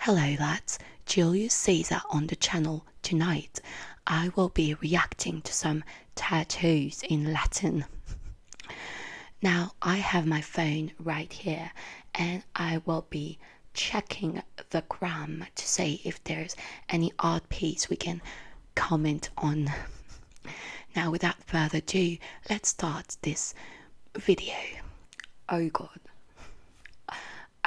Hello lads, Julius Caesar on the channel. Tonight I will be reacting to some tattoos in Latin. Now I have my phone right here and I will be checking the gram to see if there's any art piece we can comment on. Now without further ado, let's start this video. Oh god.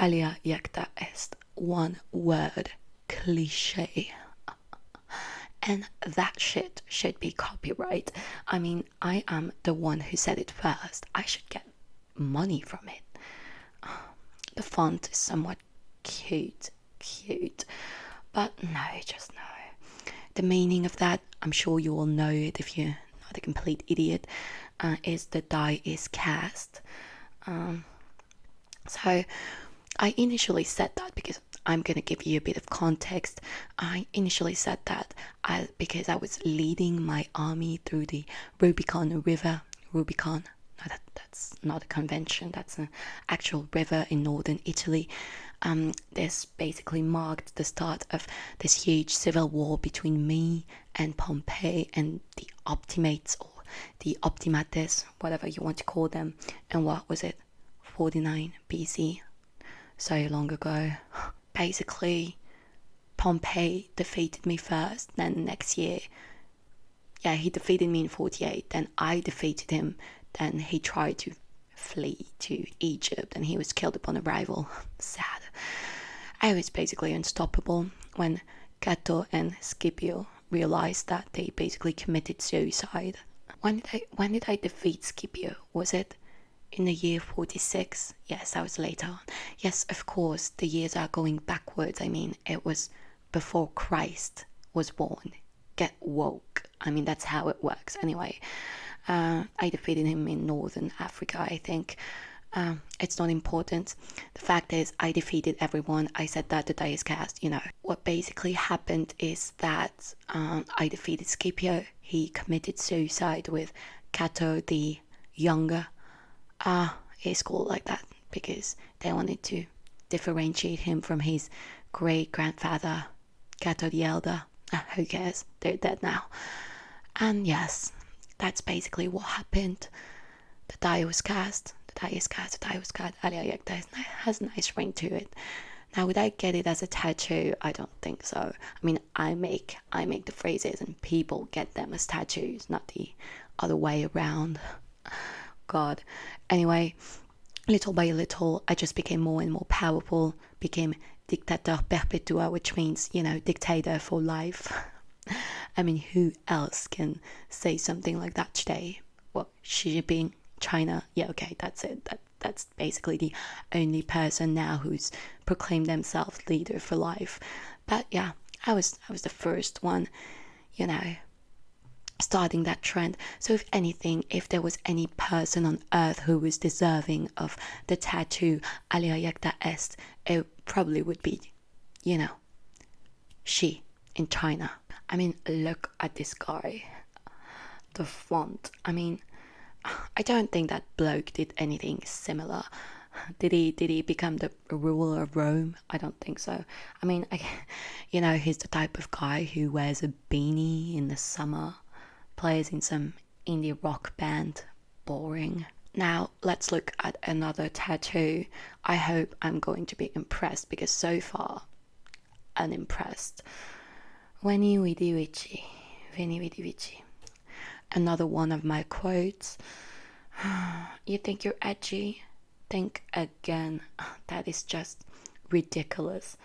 Alia jacta est one word cliche. And that shit should be copyright. I mean, I am the one who said it first. I should get money from it. The font is somewhat cute, but no, just no. The meaning of that, I'm sure you all know it if you're not a complete idiot, is the die is cast. So I initially said that because I'm going to give you a bit of context. I initially said that because I was leading my army through the Rubicon River. Rubicon, no, that's not a convention, that's an actual river in northern Italy. This basically marked the start of this huge civil war between me and Pompey and the Optimates, or the Optimates, whatever you want to call them. And what was it? 49 BC. So long ago. Basically, Pompey defeated me first, then next year, he defeated me in 48, then I defeated him, then he tried to flee to Egypt and he was killed upon arrival. Sad. I was basically unstoppable when Cato and Scipio realized that they basically committed suicide. When did I defeat Scipio? Was it in the year 46? Yes, that was later on. Yes, of course, the years are going backwards. I mean, it was before Christ was born. Get woke. I mean, that's how it works. Anyway, I defeated him in northern Africa, I think. It's not important. The fact is, I defeated everyone. I said that the die is cast, you know. What basically happened is that I defeated Scipio. He committed suicide with Cato the Younger. It's called like that because they wanted to differentiate him from his great-grandfather, Cato the Elder. Who cares? They're dead now. And yes, that's basically what happened. The die was cast. The die is cast. The die was cast. Alia jacta has a nice ring to it. Now, would I get it as a tattoo? I don't think so. I mean, I make the phrases and people get them as tattoos, not the other way around. God. Anyway, little by little, I just became more and more powerful, became dictator perpetua, which means, you know, dictator for life. I mean, who else can say something like that today? Well, Xi Jinping, China, yeah, okay, that's it. That's basically the only person now who's proclaimed themselves leader for life. But yeah, I was the first one, you know, starting that trend. So if anything, if there was any person on earth who was deserving of the tattoo alia jacta est, it probably would be, you know, Xi in China. I mean, look at this guy, the font. I mean, I don't think that bloke did anything similar. Did he become the ruler of Rome? I don't think so. I mean, you know, he's the type of guy who wears a beanie in the summer, plays in some indie rock band. Boring. Now let's look at another tattoo. I hope I'm going to be impressed because so far unimpressed. Veni vidi vici, veni vidi vici. Another one of my quotes. You think you're edgy? Think again. That is just ridiculous.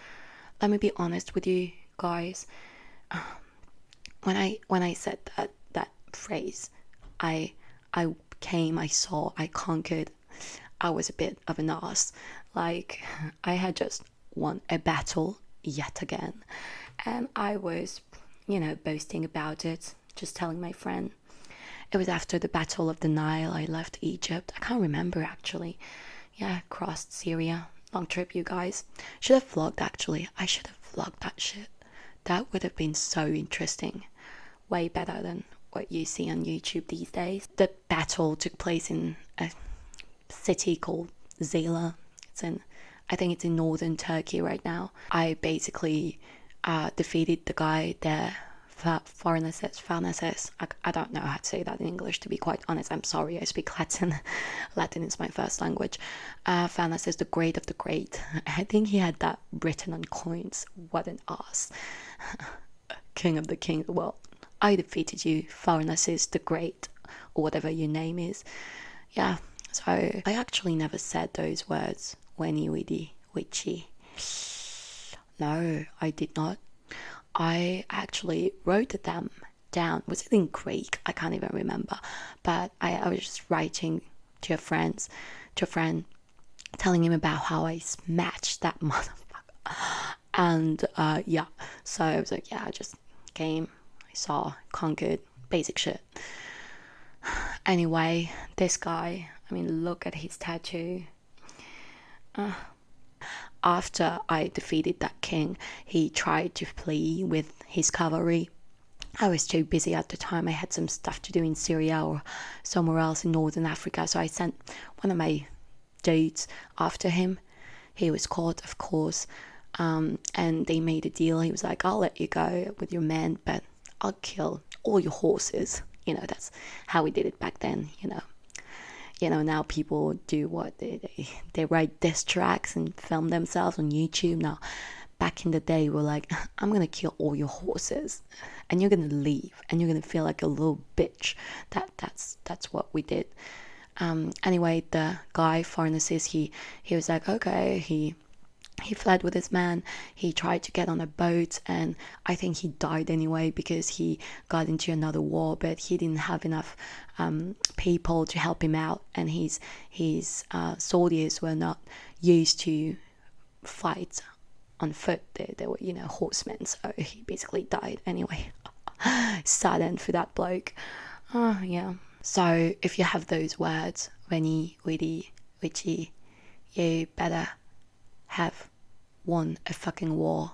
Let me be honest with you guys. When I said that phrase, I came, I saw, I conquered. I was a bit of an ass. Like, I had just won a battle yet again, and I was, you know, boasting about it, just telling my friend. It was after the Battle of the Nile. I left Egypt. I can't remember actually. Yeah, crossed Syria. Long trip, you guys. Should have vlogged actually. I should have vlogged that shit. That would have been so interesting. Way better than what you see on YouTube these days. The battle took place in a city called Zela. It's in I think it's in northern Turkey right now. I basically defeated the guy there. Pharnaces. I don't know how to say that in English, to be quite honest. I'm sorry, I speak Latin. Latin is my first language. Pharnaces, the great of the great. I think he had that written on coins. What an ass. King of the king. Well, I defeated you, Pharnaces the great, or whatever your name is. Yeah, so I actually never said those words. Weni, widi, wichi. No, I did not. I actually wrote them down. Was it in Greek? I can't even remember. But I was just writing to a friend, telling him about how I smashed that motherfucker. And yeah, so I was like, yeah, I just came, I saw, conquered, basic shit. Anyway, this guy, I mean, look at his tattoo. After I defeated that king, he tried to flee with his cavalry. I was too busy at the time. I had some stuff to do in Syria or somewhere else in northern Africa, so I sent one of my dudes after him. He was caught, of course, and they made a deal. He was like, I'll let you go with your men, but I'll kill all your horses. You know, that's how we did it back then, you know. Now people do what they write diss tracks and film themselves on YouTube. Now, back in the day, we're like, I'm gonna kill all your horses, and you're gonna leave, and you're gonna feel like a little bitch. That's what we did. Anyway, the guy Pharnaces, he was like, okay, he fled with his man. He tried to get on a boat, and I think he died anyway because he got into another war, but he didn't have enough people to help him out, and his soldiers were not used to fight on foot. They were, horsemen, so he basically died anyway. Sad end for that bloke. Yeah. So if you have those words, weni, widi, wichi, you better have won a fucking war,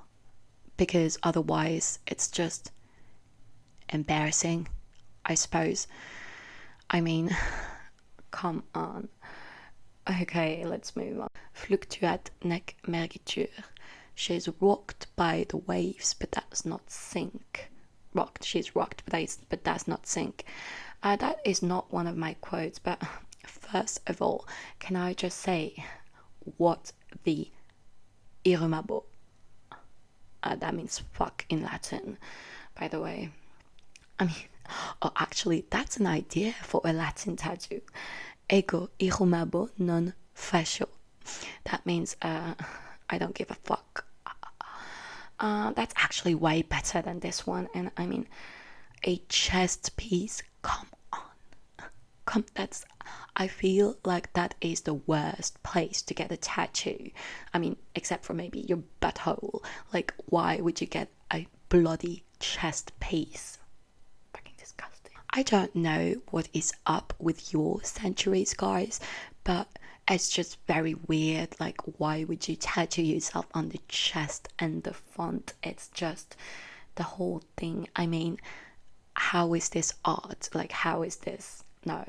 because otherwise it's just embarrassing, I suppose. I mean, come on. Okay, let's move on. Fluctuat nec mergitur. She's rocked by the waves, but does not sink. She's rocked, but does not sink. That is not one of my quotes, but first of all, can I just say what the irumabo. That means fuck in Latin, by the way. I mean, actually, that's an idea for a Latin tattoo. Ego irumabo non facio. That means I don't give a fuck. That's actually way better than this one. And I mean, a chest piece. Come on. I feel like that is the worst place to get a tattoo. I mean, except for maybe your butthole. Like, why would you get a bloody chest piece? Fucking disgusting. I don't know what is up with your centuries, guys, but it's just very weird. Like, why would you tattoo yourself on the chest and the front? It's just the whole thing. I mean, how is this art? Like, how is this? No.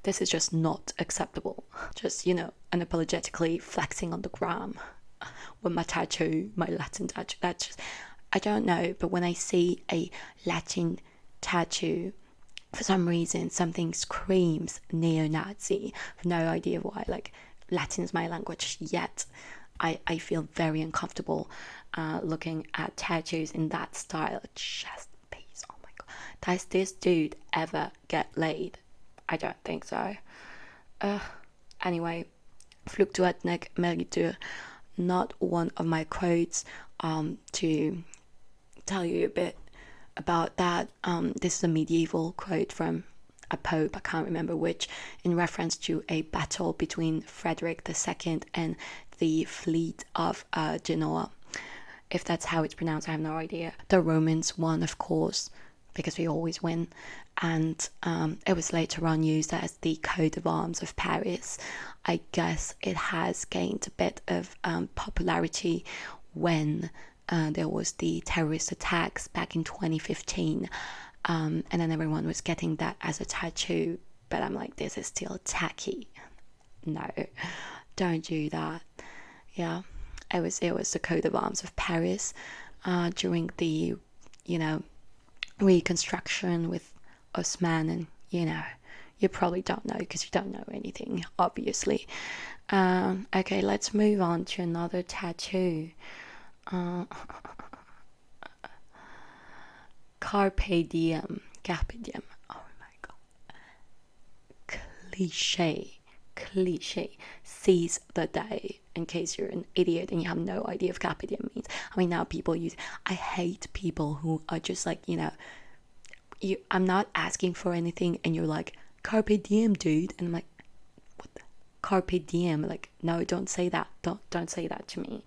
This is just not acceptable. Just, unapologetically flexing on the gram with my tattoo, my Latin tattoo. That's just, I don't know, but when I see a Latin tattoo, for some reason, something screams neo-Nazi. I have no idea why. Like, Latin is my language, yet I feel very uncomfortable looking at tattoos in that style. Chest piece, oh my god. Does this dude ever get laid? I don't think so. Anyway, fluctuat nec mergitur, not one of my quotes. To tell you a bit about that, this is a medieval quote from a pope, I can't remember which, in reference to a battle between Frederick II and the fleet of Genoa. If that's how it's pronounced, I have no idea. The Romans won, of course, because we always win, and it was later on used as the coat of arms of Paris. I guess it has gained a bit of popularity when there was the terrorist attacks back in 2015, and then everyone was getting that as a tattoo, but I'm like, this is still tacky. No, don't do that. Yeah, it was the coat of arms of Paris during the, you know, reconstruction with Osman, and you probably don't know because you don't know anything, obviously. Okay, let's move on to another tattoo. uh, Carpe Diem. Carpe Diem. Oh my god. Cliche. Seize the day. In case you're an idiot and you have no idea what Carpe Diem means. I mean, now people use. I hate people who are just like, I'm not asking for anything and you're like, Carpe Diem, dude. And I'm like, what the? Carpe Diem. Like, no, don't say that. Don't say that to me.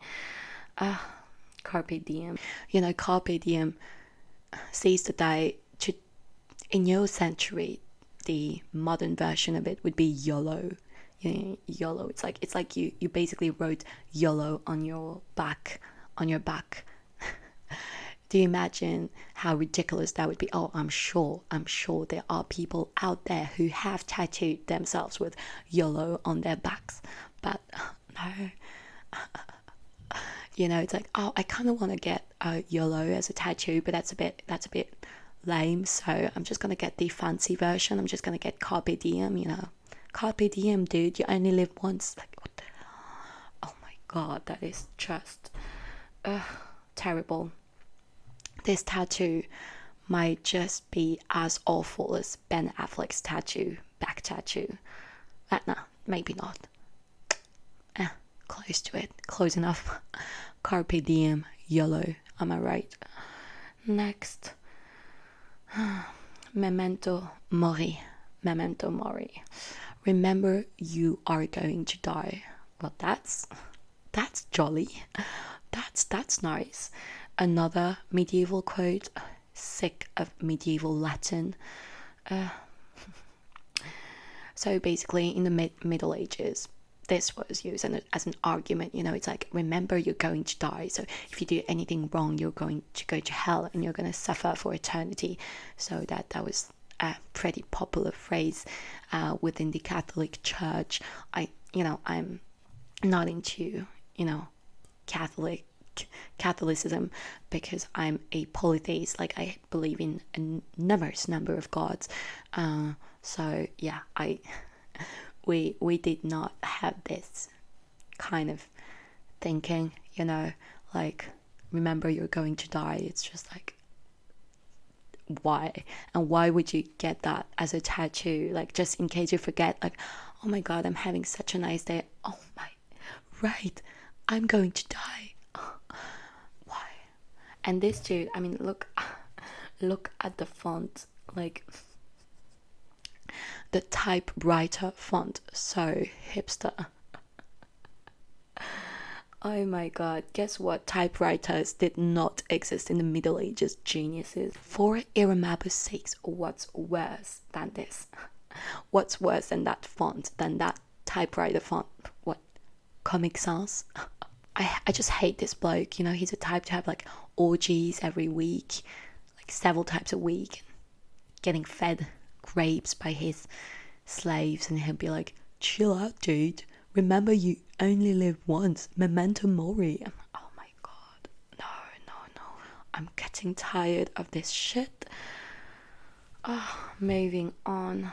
Carpe Diem. Carpe Diem, seize the day. In your century, the modern version of it would be YOLO. YOLO. It's like you basically wrote YOLO on your back. Do you imagine how ridiculous that would be? Oh, I'm sure there are people out there who have tattooed themselves with YOLO on their backs, but no. It's like, oh, I kind of want to get YOLO as a tattoo, but that's a bit lame, so I'm just gonna get the fancy version. I'm just gonna get Carpe Diem. Carpe Diem, dude, you only live once. Like, what the oh my god, that is just terrible. This tattoo might just be as awful as Ben Affleck's back tattoo. No, maybe not. Close to it, close enough. Carpe Diem, YOLO, am I right? Next, Memento Mori. Remember, you are going to die. Well, that's jolly. That's nice. Another medieval quote. Sick of medieval Latin. So basically, in the Middle Ages, this was used as an argument. It's like, remember, you're going to die, so if you do anything wrong, you're going to go to hell and you're going to suffer for eternity. So that was a pretty popular phrase within the Catholic Church. I'm not into Catholicism because I'm a polytheist. Like, I believe in a numerous number of gods. So yeah, we did not have this kind of thinking, like, remember, you're going to die. It's just like, why? And why would you get that as a tattoo? Like, just in case you forget, like, oh my god, I'm having such a nice day. Oh my, right, I'm going to die. Why? And this dude, I mean, look at the font, like, the typewriter font, so hipster. Oh my god, guess what? Typewriters did not exist in the Middle Ages, geniuses. For Iramabu's sakes, what's worse than this? What's worse than that font, than that typewriter font? What? Comic Sans? I just hate this bloke. He's the type to have like orgies every week, like several times a week, getting fed grapes by his slaves, and he'll be like, chill out, dude, remember, you only live once, Memento Mori. Oh my god, no, I'm getting tired of this shit. Moving on.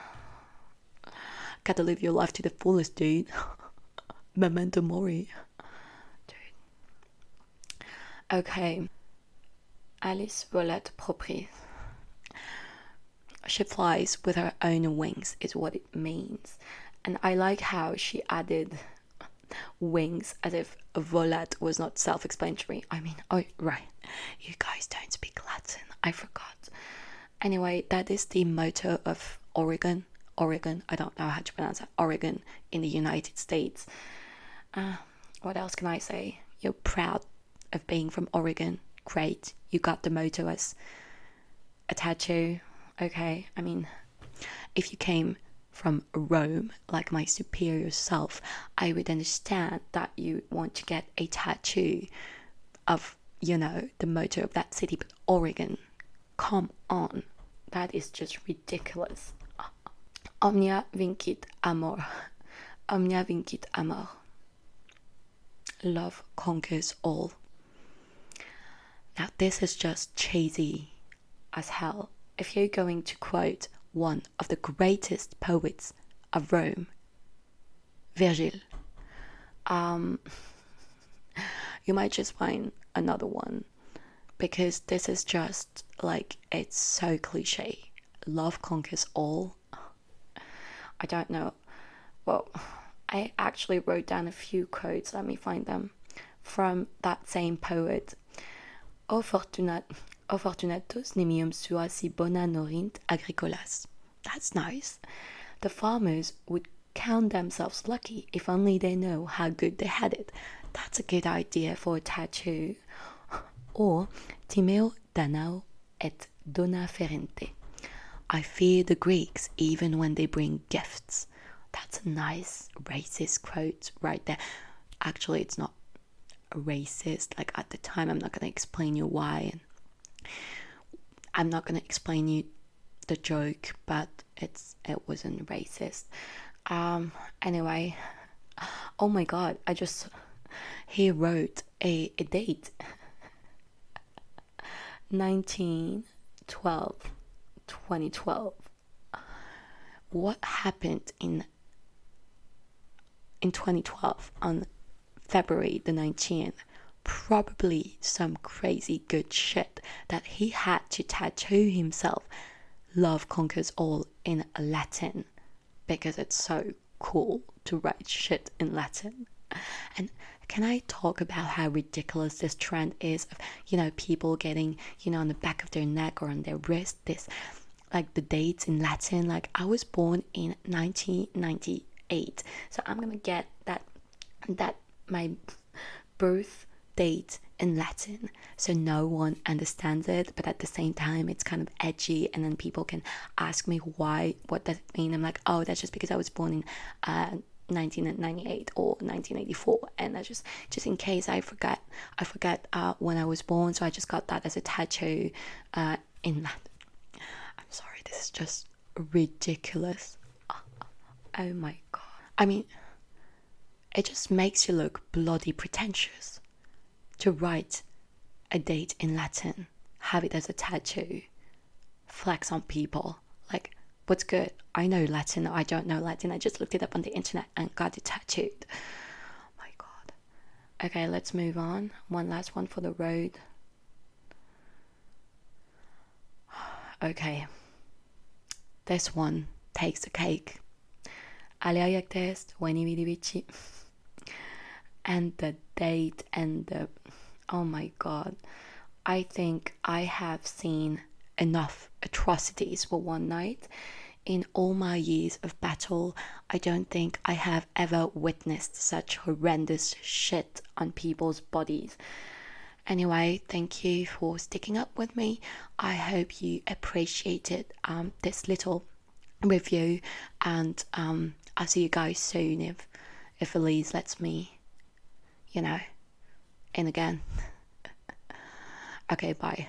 Gotta live your life to the fullest, dude. Memento Mori, dude. Okay, Alice Roulette Proprie. She flies with her own wings is what it means. And I like how she added wings as if volette was not self-explanatory. I mean, oh, right, you guys don't speak Latin, I forgot. Anyway, that is the motto of Oregon, I don't know how to pronounce that, Oregon in the United States. What else can I say? You're proud of being from Oregon. Great, you got the motto as a tattoo. Okay, I mean, if you came from Rome, like my superior self, I would understand that you want to get a tattoo of, the motto of that city. But Oregon, come on, that is just ridiculous. Omnia vincit amor. Omnia vincit amor. Love conquers all. Now this is just cheesy as hell. If you're going to quote one of the greatest poets of Rome, Virgil, you might just find another one, because this is just like, it's so cliche. Love conquers all. I don't know. Well, I actually wrote down a few quotes. Let me find them from that same poet. O fortunatos nimium sua si bona norint agricolas. That's nice. The farmers would count themselves lucky if only they know how good they had it. That's a good idea for a tattoo. Or timeo danao et dona ferente. I fear the Greeks even when they bring gifts. That's a nice racist quote right there. Actually, it's not racist. Like, at the time, I'm not going to explain you why. And I'm not going to explain you the joke, but it wasn't racist. Anyway, oh my god, he wrote a date. 2012. What happened in 2012 on February the 19th? Probably some crazy good shit that he had to tattoo himself. Love conquers all in Latin, because it's so cool to write shit in Latin. And can I talk about how ridiculous this trend is of, people getting, on the back of their neck or on their wrist, this, like, the dates in Latin. Like, I was born in 1998, so I'm gonna get that my birth date in Latin, so no one understands it, but at the same time it's kind of edgy, and then people can ask me what does it mean. I'm like, oh, that's just because I was born in 1998 or 1984, and that's just in case I forgot when I was born, so I just got that as a tattoo in Latin. I'm sorry, this is just ridiculous. Oh my god. I mean, it just makes you look bloody pretentious to write a date in Latin, have it as a tattoo, flex on people. Like, what's good? I know Latin, I don't know Latin, I just looked it up on the internet and got it tattooed. Oh my god. Okay, let's move on. One last one for the road. Okay, this one takes the cake. Aleayak test, when vici. And the date and the, oh my god, I think I have seen enough atrocities for one night. In all my years of battle, I don't think I have ever witnessed such horrendous shit on people's bodies. Anyway, thank you for sticking up with me. I hope you appreciated this little review, and I'll see you guys soon if Elise lets me, in again. Okay, bye.